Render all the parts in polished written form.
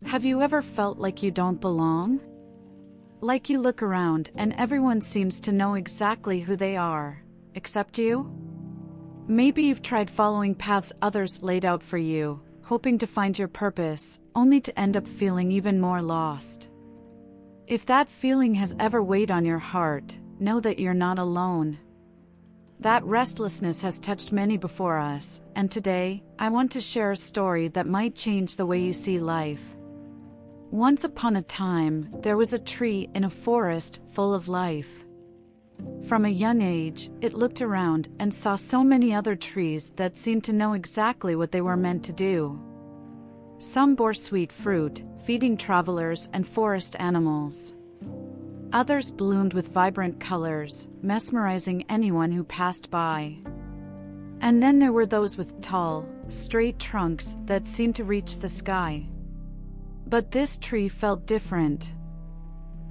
Have you ever felt like you don't belong? Like you look around and everyone seems to know exactly who they are, except you? Maybe you've tried following paths others laid out for you, hoping to find your purpose, only to end up feeling even more lost. If that feeling has ever weighed on your heart, know that you're not alone. That restlessness has touched many before us, and today, I want to share a story that might change the way you see life. Once upon a time, there was a tree in a forest full of life. From a young age, it looked around and saw so many other trees that seemed to know exactly what they were meant to do. Some bore sweet fruit, feeding travelers and forest animals. Others bloomed with vibrant colors, mesmerizing anyone who passed by. And then there were those with tall, straight trunks that seemed to reach the sky. But this tree felt different.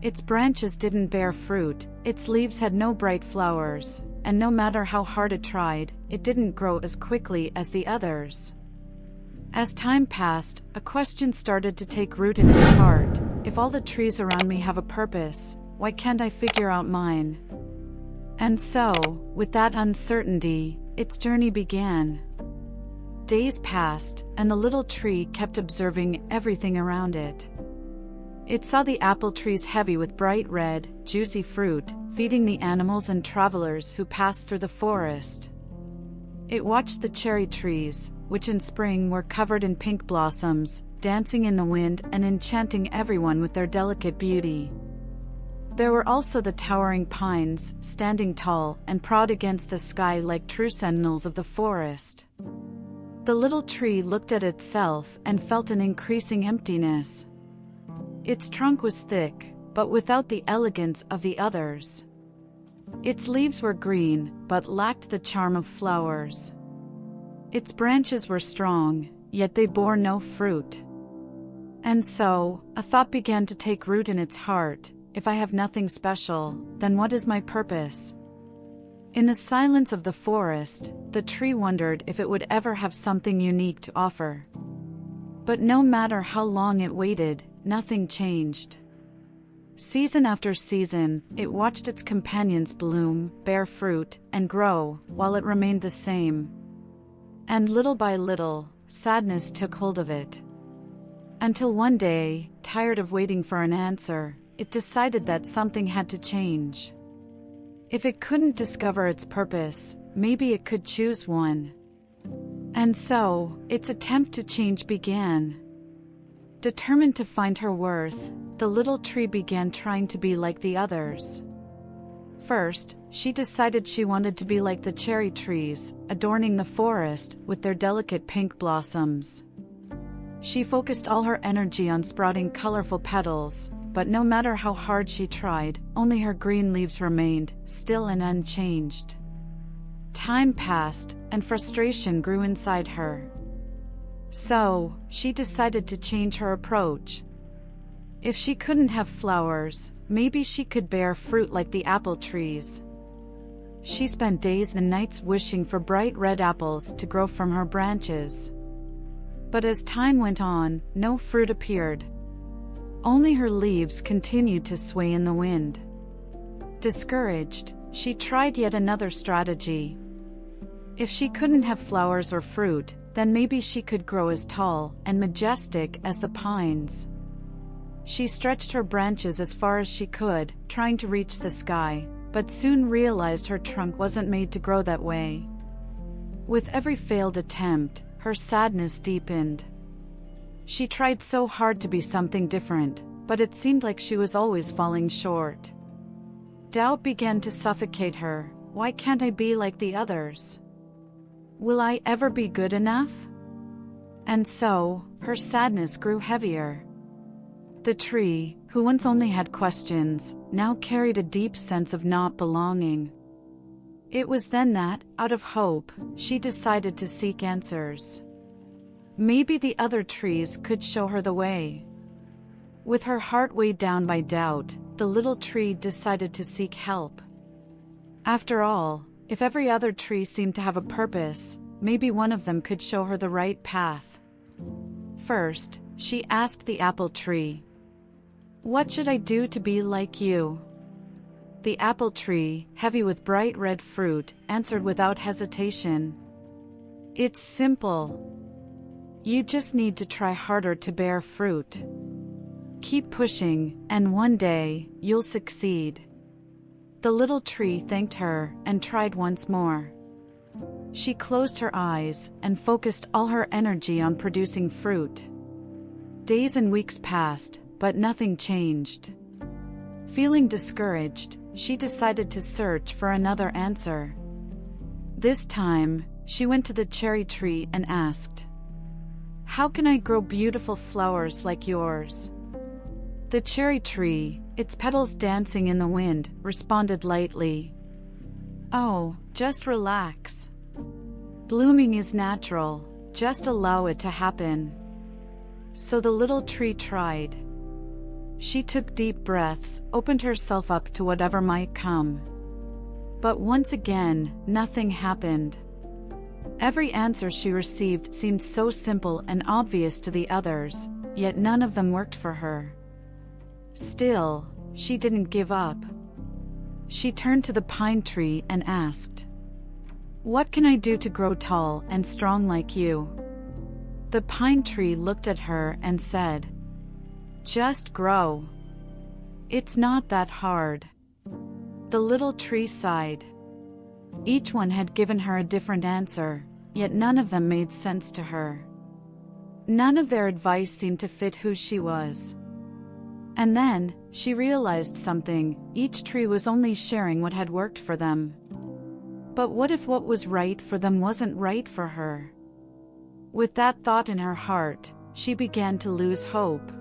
Its branches didn't bear fruit, its leaves had no bright flowers, and no matter how hard it tried, it didn't grow as quickly as the others. As time passed, a question started to take root in its heart. If all the trees around me have a purpose, why can't I figure out mine? And so, with that uncertainty, its journey began. Days passed, and the little tree kept observing everything around it. It saw the apple trees heavy with bright red, juicy fruit, feeding the animals and travelers who passed through the forest. It watched the cherry trees, which in spring were covered in pink blossoms, dancing in the wind and enchanting everyone with their delicate beauty. There were also the towering pines, standing tall and proud against the sky like true sentinels of the forest. The little tree looked at itself and felt an increasing emptiness. Its trunk was thick, but without the elegance of the others. Its leaves were green, but lacked the charm of flowers. Its branches were strong, yet they bore no fruit. And so, a thought began to take root in its heart: if I have nothing special, then what is my purpose? In the silence of the forest, the tree wondered if it would ever have something unique to offer. But no matter how long it waited, nothing changed. Season after season, it watched its companions bloom, bear fruit, and grow, while it remained the same. And little by little, sadness took hold of it. Until one day, tired of waiting for an answer, it decided that something had to change. If it couldn't discover its purpose, maybe it could choose one. And so, its attempt to change began. Determined to find her worth, the little tree began trying to be like the others. First, she decided she wanted to be like the cherry trees, adorning the forest with their delicate pink blossoms. She focused all her energy on sprouting colorful petals, but no matter how hard she tried, only her green leaves remained, still and unchanged. Time passed, and frustration grew inside her. So, she decided to change her approach. If she couldn't have flowers, maybe she could bear fruit like the apple trees. She spent days and nights wishing for bright red apples to grow from her branches. But as time went on, no fruit appeared. Only her leaves continued to sway in the wind. Discouraged, she tried yet another strategy. If she couldn't have flowers or fruit, then maybe she could grow as tall and majestic as the pines. She stretched her branches as far as she could, trying to reach the sky, but soon realized her trunk wasn't made to grow that way. With every failed attempt, her sadness deepened. She tried so hard to be something different, but it seemed like she was always falling short. Doubt began to suffocate her. Why can't I be like the others? Will I ever be good enough? And so, her sadness grew heavier. The tree, who once only had questions, now carried a deep sense of not belonging. It was then that, out of hope, she decided to seek answers. Maybe the other trees could show her the way. With her heart weighed down by doubt, the little tree decided to seek help. After all, if every other tree seemed to have a purpose, maybe one of them could show her the right path. first, she asked the apple tree, "What should I do to be like you?" The apple tree, heavy with bright red fruit, answered without hesitation, "It's simple. You just need to try harder to bear fruit. Keep pushing, and one day, you'll succeed." The little tree thanked her and tried once more. She closed her eyes and focused all her energy on producing fruit. Days and weeks passed, but nothing changed. Feeling discouraged, she decided to search for another answer. This time, she went to the cherry tree and asked, "How can I grow beautiful flowers like yours?" The cherry tree, its petals dancing in the wind, responded lightly, "Oh, just relax. Blooming is natural, just allow it to happen." So the little tree tried. She took deep breaths, opened herself up to whatever might come. But once again, nothing happened. Every answer she received seemed so simple and obvious to the others, yet none of them worked for her. Still, she didn't give up. She turned to the pine tree and asked, "What can I do to grow tall and strong like you?" The pine tree looked at her and said, "Just grow. It's not that hard." The little tree sighed. Each one had given her a different answer, yet none of them made sense to her. None of their advice seemed to fit who she was. And then, she realized something: each tree was only sharing what had worked for them. But what if what was right for them wasn't right for her? With that thought in her heart, she began to lose hope.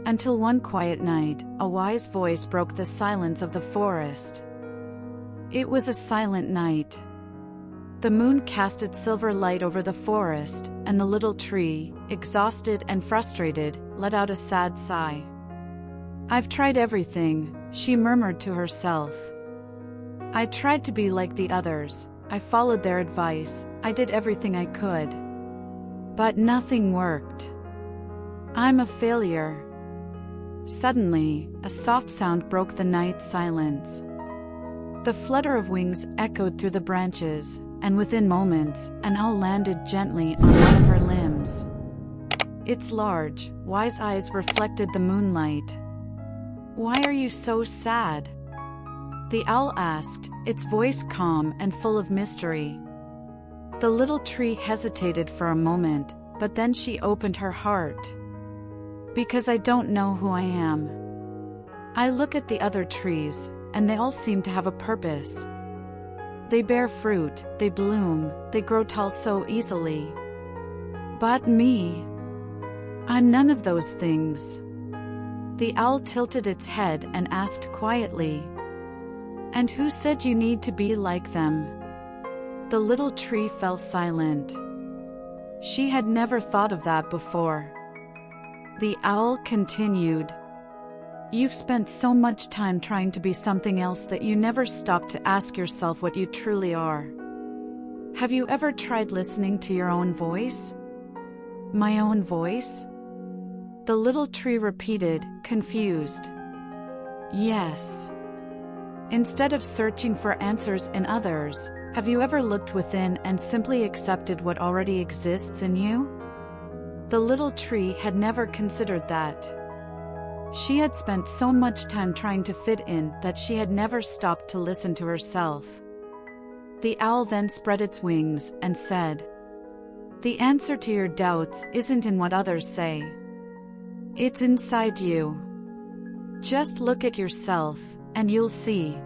Until one quiet night, a wise voice broke the silence of the forest. It was a silent night. The moon cast its silver light over the forest, and the little tree, exhausted and frustrated, let out a sad sigh. "I've tried everything," she murmured to herself. "I tried to be like the others, I followed their advice, I did everything I could. But nothing worked. I'm a failure." Suddenly, a soft sound broke the night silence. The flutter of wings echoed through the branches, and within moments, an owl landed gently on one of her limbs. Its large, wise eyes reflected the moonlight. "Why are you so sad?" the owl asked, its voice calm and full of mystery. The little tree hesitated for a moment, but then she opened her heart. "Because I don't know who I am. I look at the other trees, and they all seem to have a purpose. They bear fruit, they bloom, they grow tall so easily. But me, I'm none of those things." The owl tilted its head and asked quietly, "And who said you need to be like them?" The little tree fell silent. She had never thought of that before. The owl continued, "You've spent so much time trying to be something else that you never stopped to ask yourself what you truly are. Have you ever tried listening to your own voice?" "My own voice?" the little tree repeated, confused. "Yes. Instead of searching for answers in others, have you ever looked within and simply accepted what already exists in you?" The little tree had never considered that. She had spent so much time trying to fit in that she had never stopped to listen to herself. The owl then spread its wings and said, "The answer to your doubts isn't in what others say. It's inside you. Just look at yourself, and you'll see."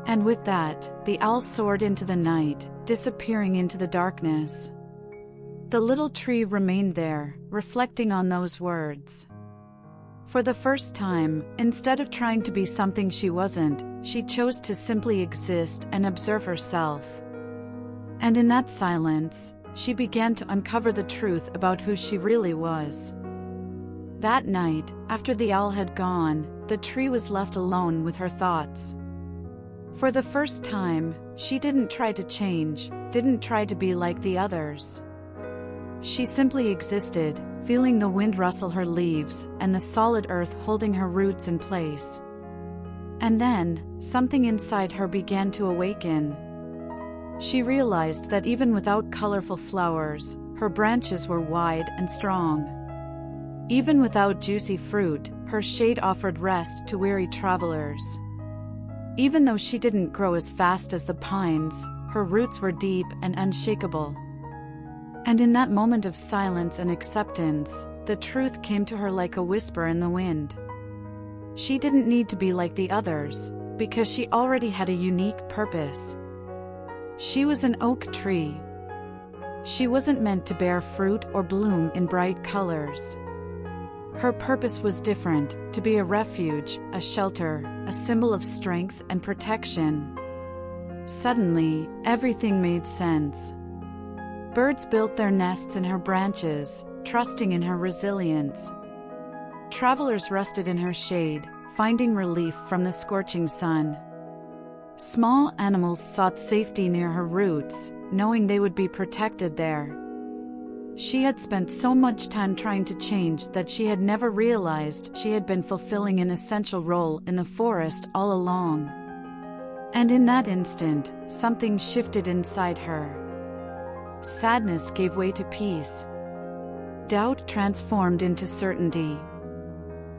And with that, the owl soared into the night, disappearing into the darkness. The little tree remained there, reflecting on those words. For the first time, instead of trying to be something she wasn't, she chose to simply exist and observe herself. And in that silence, she began to uncover the truth about who she really was. That night, after the owl had gone, the tree was left alone with her thoughts. For the first time, she didn't try to change, didn't try to be like the others. She simply existed, feeling the wind rustle her leaves and the solid earth holding her roots in place. And then, something inside her began to awaken. She realized that even without colorful flowers, her branches were wide and strong. Even without juicy fruit, her shade offered rest to weary travelers. Even though she didn't grow as fast as the pines, her roots were deep and unshakable. And in that moment of silence and acceptance, the truth came to her like a whisper in the wind. She didn't need to be like the others, because she already had a unique purpose. She was an oak tree. She wasn't meant to bear fruit or bloom in bright colors. Her purpose was different, to be a refuge, a shelter, a symbol of strength and protection. Suddenly, everything made sense. Birds built their nests in her branches, trusting in her resilience. Travelers rested in her shade, finding relief from the scorching sun. Small animals sought safety near her roots, knowing they would be protected there. She had spent so much time trying to change that she had never realized she had been fulfilling an essential role in the forest all along. And in that instant, something shifted inside her. Sadness gave way to peace. Doubt transformed into certainty.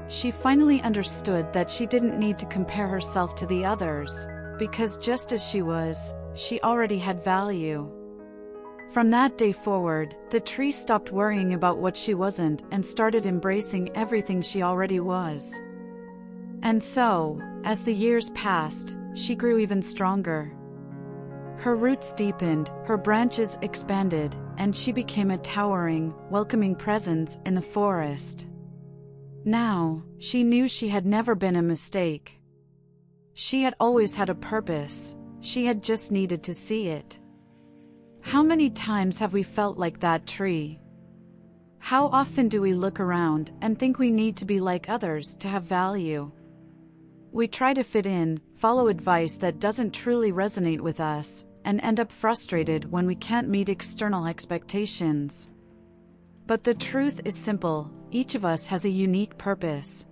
She finally understood that she didn't need to compare herself to the others, because just as she was, she already had value. From that day forward, the tree stopped worrying about what she wasn't and started embracing everything she already was. And so, as the years passed, she grew even stronger. Her roots deepened, her branches expanded, and she became a towering, welcoming presence in the forest. Now, she knew she had never been a mistake. She had always had a purpose, she had just needed to see it. How many times have we felt like that tree? How often do we look around and think we need to be like others to have value? We try to fit in, follow advice that doesn't truly resonate with us, and end up frustrated when we can't meet external expectations. But the truth is simple, each of us has a unique purpose.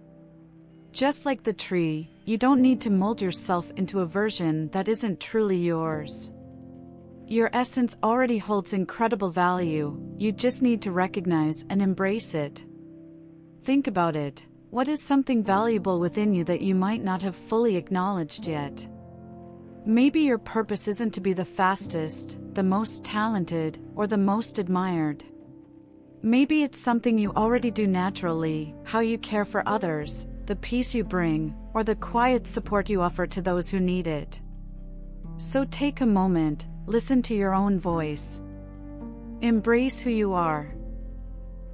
Just like the tree, you don't need to mold yourself into a version that isn't truly yours. Your essence already holds incredible value, you just need to recognize and embrace it. Think about it. What is something valuable within you that you might not have fully acknowledged yet? Maybe your purpose isn't to be the fastest, the most talented, or the most admired. Maybe it's something you already do naturally, how you care for others, the peace you bring, or the quiet support you offer to those who need it. So take a moment, listen to your own voice. Embrace who you are.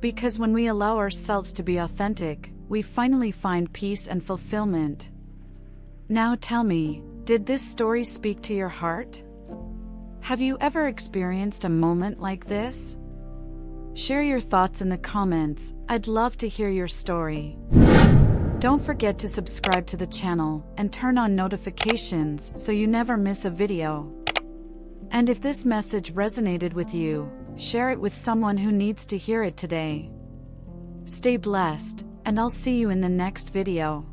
Because when we allow ourselves to be authentic, we finally find peace and fulfillment. Now tell me, did this story speak to your heart? Have you ever experienced a moment like this? Share your thoughts in the comments, I'd love to hear your story. Don't forget to subscribe to the channel and turn on notifications so you never miss a video. And if this message resonated with you, share it with someone who needs to hear it today. Stay blessed, and I'll see you in the next video.